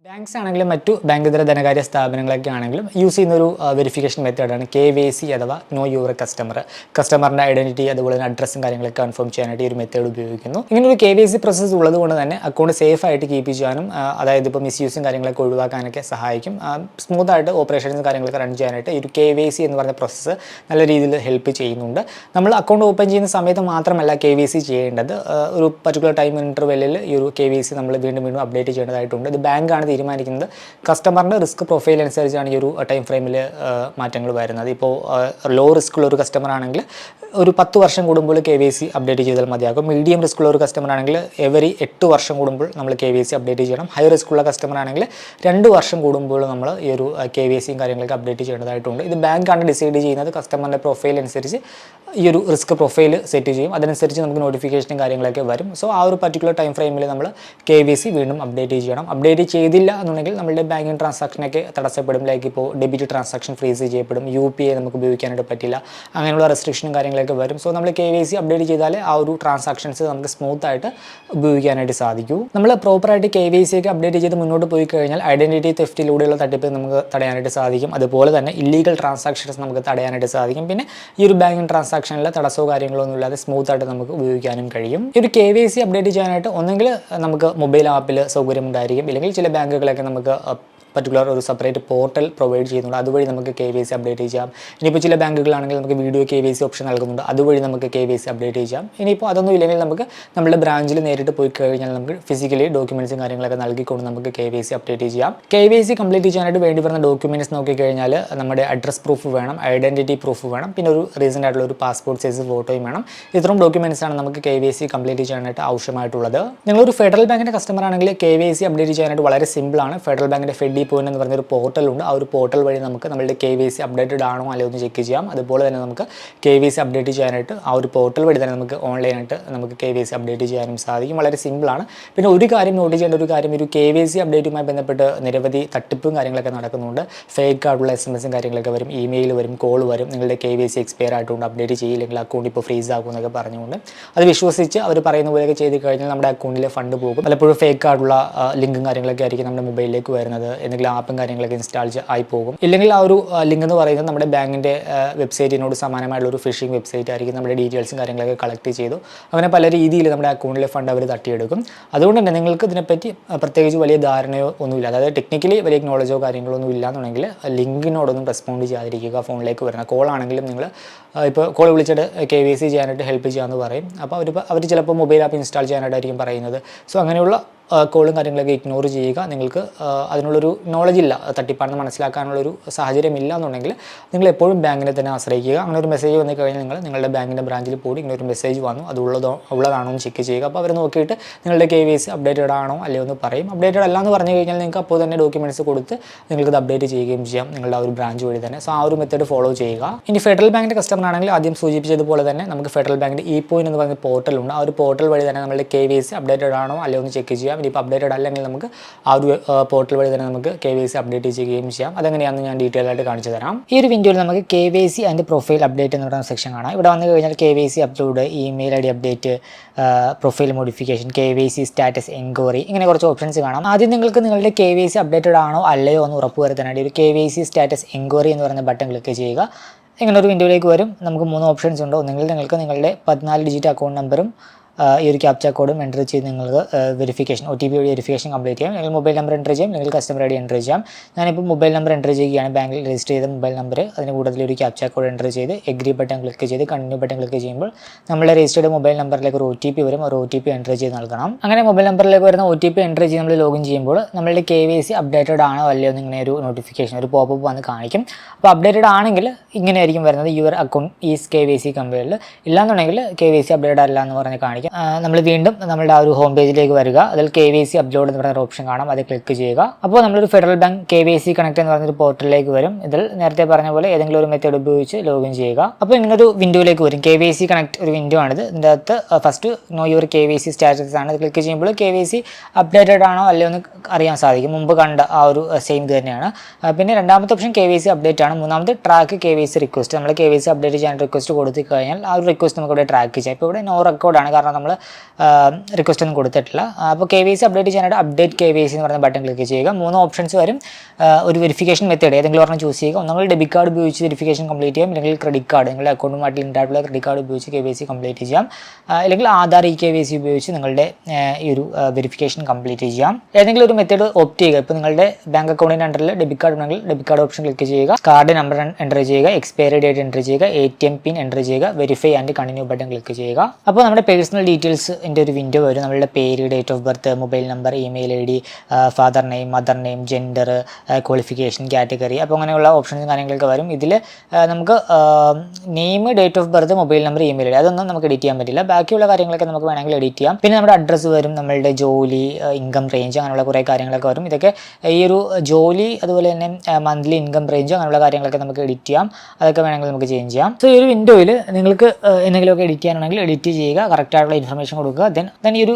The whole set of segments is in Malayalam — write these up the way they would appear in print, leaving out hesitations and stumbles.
ബാങ്ക്സ് ആണെങ്കിലും മറ്റു ബാങ്കേതര ധനകാര്യ സ്ഥാപനങ്ങളൊക്കെ ആണെങ്കിലും യൂസ് ചെയ്യുന്ന ഒരു വെരിഫിക്കേഷൻ മെത്തേഡാണ് KYC അഥവാ നോ യുവർ കസ്റ്റമർ. കസ്റ്റമറിൻ്റെ ഐഡൻറ്റിറ്റി അതുപോലെ തന്നെ അഡ്രസ്സും കാര്യങ്ങളൊക്കെ കൺഫേം ചെയ്യാനായിട്ട് ഈ ഒരു മെത്തേഡ് ഉപയോഗിക്കുന്നു. ഇങ്ങനെ ഒരു KYC പ്രോസസ്സ് ഉള്ളത് കൊണ്ട് തന്നെ അക്കൗണ്ട് സേഫ് ആയിട്ട് കീപ്പ് ചെയ്യാനും അതായത് ഇപ്പോൾ മിസ്യൂസും കാര്യങ്ങളൊക്കെ ഒഴിവാക്കാനൊക്കെ സഹായിക്കും. സ്മൂത്തായിട്ട് ഓപ്പറേഷൻസും കാര്യങ്ങളൊക്കെ റൺ ചെയ്യാനായിട്ട് ഈ ഒരു KYC എന്ന് പറഞ്ഞ പ്രോസസ്സ് നല്ല രീതിയിൽ ഹെൽപ്പ് ചെയ്യുന്നുണ്ട്. നമ്മൾ അക്കൗണ്ട് ഓപ്പൺ ചെയ്യുന്ന സമയത്ത് മാത്രമല്ല KYC ചെയ്യേണ്ടത്, ഒരു പർട്ടിക്കുലർ ടൈം ഇൻ്റർവെല്ലിൽ ഈ ഒരു KYC നമ്മൾ വീണ്ടും അപ്ഡേറ്റ് ചെയ്യേണ്ടതായിട്ടുണ്ട്. ഇത് ബാങ്കാണ് തീരുമാനിക്കുന്നത്. കസ്റ്റമറിൻ്റെ റിസ്ക് പ്രൊഫൈൽ അനുസരിച്ചാണ് ഈ ഒരു ടൈം ഫ്രെയിമിൽ മാറ്റങ്ങൾ വരുന്നത്. ഇപ്പോൾ ലോ റിസ്ക് ഉള്ള ഒരു കസ്റ്റമർ ആണെങ്കിൽ ഒരു 10 വർഷം കൂടുമ്പോൾ KYC അപ്ഡേറ്റ് ചെയ്താൽ മതിയാകും. മീഡിയം റിസ്ക് ഉള്ള ഒരു കസ്റ്റമർ ആണെങ്കിൽ എവറി 8 വർഷം കൂടുമ്പോൾ നമ്മൾ KYC അപ്ഡേറ്റ് ചെയ്യണം. ഹൈ റിസ്ക് ഉള്ള കസ്റ്റമർ ആണെങ്കിൽ 2 വർഷം കൂടുമ്പോൾ നമ്മൾ ഈ ഒരു KYCയും കാര്യങ്ങളൊക്കെ അപ്ഡേറ്റ് ചെയ്യേണ്ടതായിട്ടുണ്ട്. ഇത് ബാങ്കാണ് ഡിസൈഡ് ചെയ്യുന്നത്. കസ്റ്റമറിൻ്റെ പ്രൊഫൈൽ അനുസരിച്ച് ഈ ഒരു റിസ്ക് പ്രൊഫൈൽ സെറ്റ് ചെയ്യും. അതനുസരിച്ച് നമുക്ക് നോട്ടിഫിക്കേഷനും കാര്യങ്ങളൊക്കെ വരും. സോ ആ ഒരു പർട്ടിക്കുലർ ടൈം ഫ്രെയിമിൽ നമ്മൾ KYC വീണ്ടും അപ്ഡേറ്റ് ചെയ്യണം. അപ്ഡേറ്റ് ചെയ്തില്ല എന്നുണ്ടെങ്കിൽ നമ്മുടെ ബാങ്കിങ് ട്രാൻസാക്ഷനൊക്കെ തടസ്സപ്പെടും. ലൈക്ക് ഇപ്പോൾ ഡെബിറ്റ് ട്രാൻസാക്ഷൻ ഫ്രീസ് ചെയ്യപ്പെടും, UPI നമുക്ക് ഉപയോഗിക്കാനായിട്ട് പറ്റില്ല, അങ്ങനെയുള്ള റെസ്ട്രിക്ഷനും കാര്യങ്ങളൊക്കെ വരും. സോ നമ്മൾ KYC അപ്ഡേറ്റ് ചെയ്താൽ ആ ഒരു ട്രാൻസാക്ഷൻസ് നമുക്ക് സ്മൂത്തായിട്ട് ഉപയോഗിക്കാനായിട്ട് സാധിക്കും. നമ്മൾ പ്രോപ്പറായിട്ട് KYC ഒക്കെ അപ്ഡേറ്റ് ചെയ്ത് മുന്നോട്ട് പോയി കഴിഞ്ഞാൽ ഐഡൻറ്റിറ്റി തെഫ്റ്റിലൂടെയുള്ള തട്ടിപ്പ് നമുക്ക് തടയാനായിട്ട് സാധിക്കും. അതുപോലെ തന്നെ ഇല്ലീഗൽ ട്രാൻസാക്ഷൻസ് നമുക്ക് തടയാനായിട്ട് സാധിക്കും. പിന്നെ ഈ ഒരു ബാങ്കിങ് ട്രാൻസാക്ഷനിൽ തടസ്സമോ കാര്യങ്ങളോ ഒന്നും ഇല്ലാതെ സ്മൂത്തായിട്ട് നമുക്ക് ഉപയോഗിക്കാനും കഴിയും. ഈ ഒരു KYC അപ്ഡേറ്റ് ചെയ്യാനായിട്ട് ഒന്നെങ്കിൽ നമുക്ക് മൊബൈൽ ആപ്പിൽ സൗകര്യമുണ്ടായിരിക്കും, ഇല്ലെങ്കിൽ ചില ബാങ്കുകളൊക്കെ നമുക്ക് പർട്ടിക്കുലർ ഒരു സെപ്പറേറ്റ് പോർട്ടൽ പ്രൊവൈഡ് ചെയ്യുന്നുണ്ട്. അതുവഴി നമുക്ക് KYC അപ്ഡേറ്റ് ചെയ്യാം. ഇനിയിപ്പോൾ ചില ബാങ്കുകളാണെങ്കിൽ നമുക്ക് വീഡിയോ KYC ഓപ്ഷൻ നൽകുന്നുണ്ട്. അതുവഴി നമുക്ക് KYC അപ്ഡേറ്റ് ചെയ്യാം. ഇനിയിപ്പോൾ അതൊന്നും ഇല്ലെങ്കിൽ നമുക്ക് നമ്മുടെ ബ്രാഞ്ചിൽ നേരിട്ട് പോയി കഴിഞ്ഞാൽ നമുക്ക് ഫിസിക്കലി ഡോക്യുമെൻറ്റ്സും കാര്യങ്ങളൊക്കെ നൽകിക്കൊണ്ട് നമുക്ക് KYC അപ്ഡേറ്റ് ചെയ്യാം. KYC കംപ്ലീറ്റ് ചെയ്യാനായിട്ട് വേണ്ടി വരുന്ന ഡോക്യുമെൻറ്റ്സ് നോക്കിക്കഴിഞ്ഞാൽ നമ്മുടെ അഡ്രസ് പ്രൂഫ് വേണം, ഐഡൻറ്റിറ്റി പ്രൂഫ് വേണം, പിന്നെ ഒരു റീസെൻ്റ് ആയിട്ടുള്ള ഒരു പാസ്പോർട്ട് സൈസ് ഫോട്ടോയും വേണം. ഇത്രയും ഡോക്യുമെൻറ്റ്സ് ആണ് നമുക്ക് KYC കംപ്ലീറ്റ് ചെയ്യാനായിട്ട് ആവശ്യമായിട്ടുള്ളത്. നിങ്ങളൊരു ഫെഡറൽ ബാങ്കിൻ്റെ കസ്റ്റമർ ആണെങ്കിൽ KYC അപ്ഡേറ്റ് ചെയ്യാനായിട്ട് വളരെ സിമ്പിളാണ്. ഫെഡറൽ ബാങ്കിൻ്റെ ഫെഡി പോയിന്റ് എന്ന് പറഞ്ഞൊരു പോർട്ടലുണ്ട്. ആ ഒരു പോർട്ടൽ വഴി നമുക്ക് നമ്മുടെ KYC അപ്ഡേറ്റഡ് ആണോ അല്ലെങ്കിൽ ഒന്ന് ചെക്ക് ചെയ്യാം. അതുപോലെ തന്നെ നമുക്ക് KYC അപ്ഡേറ്റ് ചെയ്യാനായിട്ട് ആ ഒരു പോർട്ടൽ വഴി തന്നെ നമുക്ക് ഓൺലൈനായിട്ട് നമുക്ക് KYC അപ്ഡേറ്റ് ചെയ്യാനും സാധിക്കും. വളരെ സിമ്പിളാണ്. പിന്നെ ഒരു കാര്യം നോട്ട് ചെയ്യേണ്ട ഒരു കാര്യം, ഒരു KYC അപ്ഡേറ്റുമായി ബന്ധപ്പെട്ട് നിരവധി തട്ടിപ്പും കാര്യങ്ങളൊക്കെ നടക്കുന്നുണ്ട്. ഫേക്ക് ആയിട്ടുള്ള SMS കാര്യങ്ങളൊക്കെ വരും, ഇമെയിൽ വരും, കോൾ വരും. നിങ്ങളുടെ KYC എക്സ്പയർ ആയിട്ടുണ്ട്, അപ്ഡേറ്റ് ചെയ്യില്ലെങ്കിൽ അക്കൗണ്ട് ഇപ്പോൾ ഫ്രീസ് ആകും എന്നൊക്കെ പറഞ്ഞുകൊണ്ട് അത് വിശ്വസിച്ച് അവർ പറയുന്ന പോലെയൊക്കെ ചെയ്ത് കഴിഞ്ഞാൽ നമ്മുടെ അക്കൗണ്ടിലെ ഫണ്ട് പോകും. പലപ്പോഴും ഫേക്ക് ആയിട്ടുള്ള ലിങ്കും കാര്യങ്ങളൊക്കെ ആയിരിക്കും നമ്മുടെ മൊബൈലിലേക്ക് വരുന്നത്. എന്തെങ്കിലും ആപ്പും കാര്യങ്ങളൊക്കെ ഇൻസ്റ്റാൾ ആയി പോകും. ഇല്ലെങ്കിൽ ആ ഒരു ലിങ്ക് എന്ന് പറയുന്നത് നമ്മുടെ ബാങ്കിൻ്റെ വെബ്സൈറ്റിനോട് സമാനമായിട്ടുള്ള ഒരു ഫിഷിംഗ് വെബ്സൈറ്റ് ആയിരിക്കും. നമ്മുടെ ഡീറ്റെയിൽസും കാര്യങ്ങളൊക്കെ കളക്ട് ചെയ്തു അങ്ങനെ പല രീതിയിൽ നമ്മുടെ അക്കൗണ്ടിലെ ഫണ്ട് അവർ തട്ടിയെടുക്കും. അതുകൊണ്ട് തന്നെ നിങ്ങൾക്ക് ഇതിനെപ്പറ്റി പ്രത്യേകിച്ച് വലിയ ധാരണയോ ഒന്നുമില്ല, അതായത് ടെക്നിക്കലി വലിയ നോളജോ കാര്യങ്ങളോ ഒന്നും ഇല്ലാന്നുണ്ടെങ്കിൽ ലിങ്കിനോടൊന്നും റെസ്പോണ്ട് ചെയ്യാതിരിക്കുക. ഫോണിലേക്ക് വരുന്ന കോൾ ആണെങ്കിലും നിങ്ങൾ ഇപ്പോൾ കോൾ വിളിച്ചിട്ട് KYC ചെയ്യാനായിട്ട് ഹെൽപ്പ് ചെയ്യാമെന്ന് പറയും. അപ്പോൾ അവർ ചിലപ്പോൾ മൊബൈൽ ആപ്പ് ഇൻസ്റ്റാൾ ചെയ്യാനായിട്ടായിരിക്കും പറയുന്നത്. സോ അങ്ങനെയുള്ള കോളും കാര്യങ്ങളൊക്കെ ഇഗ്നോർ ചെയ്യുക. നിങ്ങൾക്ക് അതിനുള്ളൊരു നോളജ് ഇല്ല, തട്ടിപ്പാണെന്ന് മനസ്സിലാക്കാനുള്ളൊരു സാഹചര്യം ഇല്ല എന്നുണ്ടെങ്കിൽ നിങ്ങൾ എപ്പോഴും ബാങ്കിനെ തന്നെ ആശ്രയിക്കുക. അങ്ങനെ ഒരു മെസ്സേജ് വന്നു കഴിഞ്ഞാൽ നിങ്ങളുടെ ബാങ്കിൻ്റെ ബ്രാഞ്ചിൽ പോയി ഇങ്ങനെ ഒരു മെസ്സേജ് വന്നു, അത് ഉള്ളതാണോ എന്ന് ചെക്ക് ചെയ്യുക. അപ്പോൾ അവർ നോക്കിയിട്ട് നിങ്ങളുടെ KYC അപ്ഡേറ്റഡ് ആണോ അല്ലയോ എന്ന് പറയും. അപ്ഡേറ്റഡ് അല്ല എന്ന് പറഞ്ഞു കഴിഞ്ഞാൽ നിങ്ങൾക്ക് അപ്പോൾ തന്നെ ഡോക്യുമെൻറ്റ്സ് കൊടുത്ത് നിങ്ങൾക്കത് അപ്ഡേറ്റ് ചെയ്യുകയും ചെയ്യാം നിങ്ങളുടെ ആ ഒരു ബ്രാഞ്ച് വഴി തന്നെ. സോ ആ ഒരു മെത്തേഡ് ഫോളോ ചെയ്യുക. ഇനി ഫെഡറൽ ബാങ്കിൻ്റെ കസ്റ്റമർ ആണെങ്കിൽ ആദ്യം സൂചിപ്പിച്ചതുപോലെ തന്നെ നമുക്ക് ഫെഡറൽ ബാങ്കിൻ്റെ ePoint എന്ന് പറയുന്ന പോർട്ടലുണ്ട്. ആ ഒരു പോർട്ടൽ വഴി തന്നെ നമ്മുടെ KYC അപ്ഡേറ്റഡ് ആണോ അല്ലയോ എന്ന് ചെക്ക് ചെയ്യാം. ഇനിയിപ്പോൾ അപ്ഡേറ്റഡ് അല്ലെങ്കിൽ നമുക്ക് ആ ഒരു പോർട്ടൽ വഴി തന്നെ നമുക്ക് KYC അപ്ഡേറ്റ് ചെയ്യുകയും ചെയ്യാം. അതെങ്ങനെയാണെന്ന് ഞാൻ ഡീറ്റെയിൽ ആയിട്ട് കാണിച്ചു തരാം. ഈ ഒരു വീഡിയോയിൽ നമുക്ക് KYC ആൻഡ് പ്രൊഫൈൽ അപ്ഡേറ്റ് എന്ന് പറയുന്ന സെക്ഷൻ കാണാം. ഇവിടെ വന്നു കഴിഞ്ഞാൽ KYC upload, email ID update, profile modification, KYC status enquiry, ഇങ്ങനെ കുറച്ച് ഓപ്ഷൻസ് കാണാം. ആദ്യം നിങ്ങൾക്ക് നിങ്ങളുടെ KYC അപ്ഡേറ്റഡ് ആണോ അല്ലയോ എന്ന് ഉറപ്പുവരുത്താനായിട്ട് ഒരു KYC സ്റ്റാറ്റസ് എൻക്വയറി എന്ന് പറയുന്ന ബട്ടൺ ക്ലിക്ക് ചെയ്യുക. ഇങ്ങനെ ഒരു വിൻഡോയിലേക്ക് വരും. നമുക്ക് 3 ഓപ്ഷൻസ് ഉണ്ട്. ഒന്നെങ്കിൽ നിങ്ങൾക്ക് നിങ്ങളുടെ 14 ഡിജിറ്റ് അക്കൗണ്ട് നമ്പറും ഈ ഒരു ക്യാപ്ച കോഡും എൻ്റർ ചെയ്ത് നിങ്ങൾക്ക് വെരിഫിക്കേഷൻ OTP വഴി വെരിഫിക്കേഷൻ കംപ്ലീറ്റ് ചെയ്യാം. അല്ലെങ്കിൽ മൊബൈൽ നമ്പർ എൻ്റർ ചെയ്യാം, അല്ലെങ്കിൽ കസ്റ്റമർ ID എൻ്റർ ചെയ്യാം. ഞാനിപ്പോൾ മൊബൈൽ നമ്പർ എൻ്റർ ചെയ്യുകയാണ്, ബാങ്കിൽ രജിസ്റ്റർ ചെയ്ത മൊബൈൽ നമ്പർ. അതിന് കൂടുതൽ ഒരു ക്യാപ്ച കോഡ് എൻ്റർ ചെയ്ത് എഗ്രി ബട്ടൺ ക്ലിക്ക് ചെയ്ത് കണ്ടിന്യൂ ബട്ടൺ ക്ലിക്ക് ചെയ്യുമ്പോൾ നമ്മുടെ രജിസ്റ്റേർഡ് മൊബൈൽ നമ്പറിലേക്ക് ഒരു OTP വരും. ഒരു OTP എൻ്റർ ചെയ്ത് നൽകണം. അങ്ങനെ മൊബൈൽ നമ്പറിലേക്ക് വരുന്ന OTP എൻ്റർ ചെയ്ത് നമ്മൾ ലോഗിൻ ചെയ്യുമ്പോൾ നമ്മളുടെ KYC അപ്ഡേറ്റഡ് ആണോ അല്ലയോ എന്ന് ഇങ്ങനെ ഒരു നോട്ടിഫിക്കേഷൻ, ഒരു പോപ്പപ്പ് വന്ന് കാണിക്കും. അപ്പോൾ അപ്ഡേറ്റഡ് ആണെങ്കിൽ ഇങ്ങനെ ആയിരിക്കും വരുന്നത്, your account is KYC compared. ഇല്ലാന്നുണ്ടെങ്കിൽ KYC അപ്ഡേറ്റഡ് അല്ല എന്ന് പറഞ്ഞ് കാണിക്കും. നമ്മൾ വീണ്ടും നമ്മുടെ ആ ഒരു ഹോം പേജിലേക്ക് വരിക. അതിൽ KYC അപ്ലോഡ് എന്ന് പറയുന്ന ഓപ്ഷൻ കാണാം, അത് ക്ലിക്ക് ചെയ്യുക. അപ്പോൾ നമ്മളൊരു ഫെഡറൽ ബാങ്ക് KYC കണക്ട് എന്ന് പറഞ്ഞൊരു പോർട്ടലിലേക്ക് വരും. ഇതിൽ നേരത്തെ പറഞ്ഞ പോലെ ഏതെങ്കിലും ഒരു മെത്തേഡ് ഉപയോഗിച്ച് ലോഗിൻ ചെയ്യുക. അപ്പോൾ ഇങ്ങനൊരു വിൻഡോയിലേക്ക് വരും. KYC കണക്ട് ഒരു വിൻഡോ ആണിത്. ഇതിൻ്റെ അകത്ത് first no your KYC status ആണ്. ക്ലിക്ക് ചെയ്യുമ്പോൾ KYC അപ്ഡേറ്റഡ് ആണോ അല്ലയോ എന്ന് അറിയാൻ സാധിക്കും. മുമ്പ് കണ്ട ആ ഒരു സെയിം ഇത് തന്നെയാണ്. പിന്നെ രണ്ടാമത്തെ ഓപ്ഷൻ KYC അപ്ഡേറ്റ് ആണ്. മൂന്നാമത്തെ ട്രാക്ക് KYC റിക്വസ്റ്റ്. നമ്മൾ KYC അപ്ഡേറ്റ് ചെയ്യാൻ റിക്വസ്റ്റ് കൊടുത്തു കഴിഞ്ഞാൽ ആ ഒരു റിക്വസ്റ്റ് നമുക്ക് ഇവിടെ ട്രാക്ക് ചെയ്യാം. ഇപ്പോൾ ഇവിടെ നോ റെക്കോർഡാണ്, കാരണം നമ്മൾ റിക്വസ്റ്റ് ഒന്നും കൊടുത്തിട്ടില്ല. അപ്പോൾ KYC അപ്ഡേറ്റ് ചെയ്യാനായിട്ട് അപ്ഡേറ്റ് KYC എന്ന് പറയുന്ന ബട്ടൺ ക്ലിക്ക് ചെയ്യുക. 3 ഓപ്ഷൻസ് വരും. ഒരു വെരിഫിക്കേഷൻ മെത്തേഡ് ഏതെങ്കിലും ഒരെണ്ണം ചൂസ് ചെയ്യുക. ഒന്നെങ്കിൽ ഡെബിറ്റ് കാർഡ് ഉപയോഗിച്ച് വെരിഫിക്കേഷൻ കംപ്ലീറ്റ് ചെയ്യാം, അല്ലെങ്കിൽ ക്രെഡിറ്റ് കാർഡ് നിങ്ങളുടെ അക്കൗണ്ടുമായിട്ട് ലിങ്ക് ആയിട്ടുള്ള ക്രെഡിറ്റ് കാർഡ് ഉപയോഗിച്ച് KYC കംപ്ലീറ്റ് ചെയ്യാം, അല്ലെങ്കിൽ ആധാർ KYC ഉപയോഗിച്ച് നിങ്ങളുടെ ഈ ഒരു വെരിഫിക്കേഷൻ കംപ്ലീറ്റ് ചെയ്യാം. ഏതെങ്കിലും ഒരു മെത്തേഡ് ഓപ്റ്റ് ചെയ്യുക. ഇപ്പോൾ നിങ്ങളുടെ ബാങ്ക് അക്കൗണ്ടിൻ്റെ അണ്ടറിൽ ഡെബിറ്റ് കാർഡ് ഉണ്ടെങ്കിൽ ഡെബിറ്റ് കാർഡ് ഓപ്ഷൻ ക്ലിക്ക് ചെയ്യുക, കാർഡ് നമ്പർ എൻ്റർ ചെയ്യുക, എക്സ്പയറി ഡേറ്റ് എൻ്റർ ചെയ്യുക, ATM പിൻ എൻ്റർ ചെയ്യുക, verify and continue button click ചെയ്യുക. അപ്പോൾ നമ്മുടെ പേഴ്സണൽ ഡീറ്റെയിൽസിൻ്റെ ഒരു വിൻഡോ വരും. നമ്മളുടെ പേര്, date of birth, mobile number, email ID, father name, mother name, gender, qualification, category, അപ്പോൾ അങ്ങനെയുള്ള ഓപ്ഷൻസും കാര്യങ്ങളൊക്കെ വരും. ഇതിൽ നമുക്ക് name, date of birth, mobile number, email ID അതൊന്നും നമുക്ക് എഡിറ്റ് ചെയ്യാൻ പറ്റില്ല. ബാക്കിയുള്ള കാര്യങ്ങളൊക്കെ നമുക്ക് വേണമെങ്കിൽ എഡിറ്റ് ചെയ്യാം. പിന്നെ നമ്മുടെ അഡ്രസ്സ് വരും, നമ്മളുടെ ജോലി, ഇൻകം റേഞ്ച്, അങ്ങനെയുള്ള കുറേ കാര്യങ്ങളൊക്കെ വരും. ഇതൊക്കെ ഈ ഒരു ജോലി അതുപോലെ തന്നെ മന്ത്ലി ഇൻകം റേഞ്ച് അങ്ങനെയുള്ള കാര്യങ്ങളൊക്കെ നമുക്ക് എഡിറ്റ് ചെയ്യാം. അതൊക്കെ വേണമെങ്കിൽ നമുക്ക് ചേഞ്ച് ചെയ്യാം. സോ ഈ ഒരു വിൻഡോയിൽ നിങ്ങൾക്ക് എന്തെങ്കിലുമൊക്കെ എഡിറ്റ് ചെയ്യാനാണെങ്കിൽ എഡിറ്റ് ചെയ്യുക, കറക്റ്റായിട്ടുള്ള ഇൻഫർമേഷൻ കൊടുക്കുക. ദെൻ ഈ ഒരു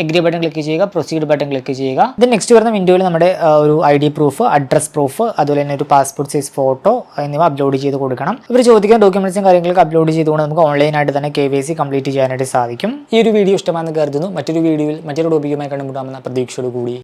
എഗ്രി ബട്ടൺ ക്ലിക്ക് ചെയ്യുക, പ്രൊസീഡ് ബട്ടൺ ക്ലിക്ക് ചെയ്യുക. ദെൻ നെക്സ്റ്റ് വരുന്ന വിൻഡോയിൽ നമ്മുടെ ഒരു ID പ്രൂഫ്, അഡ്രസ് പ്രൂഫ്, അതുപോലെ തന്നെ ഒരു പാസ്പോർട്ട് സൈസ് ഫോട്ടോ എന്നിവ അപ്ലോഡ് ചെയ്ത് കൊടുക്കണം. ഇവർ ചോദിക്കുന്ന ഡോക്യുമെന്റ്സും കാര്യങ്ങളൊക്കെ അപ്ലോഡ് ചെയ്തുകൊണ്ട് നമുക്ക് ഓൺലൈനായിട്ട് തന്നെ KYC കംപ്ലീറ്റ് ചെയ്യാനായിട്ട് സാധിക്കും. ഈ ഒരു വീഡിയോ ഇഷ്ടമാണെന്ന് കരുതുന്നു. മറ്റൊരു വീഡിയോയിൽ മറ്റൊരു ടോപ്പിക്കുമായി കണ്ടുമുട്ടാമെന്ന പ്രതീക്ഷയോടുകൂടി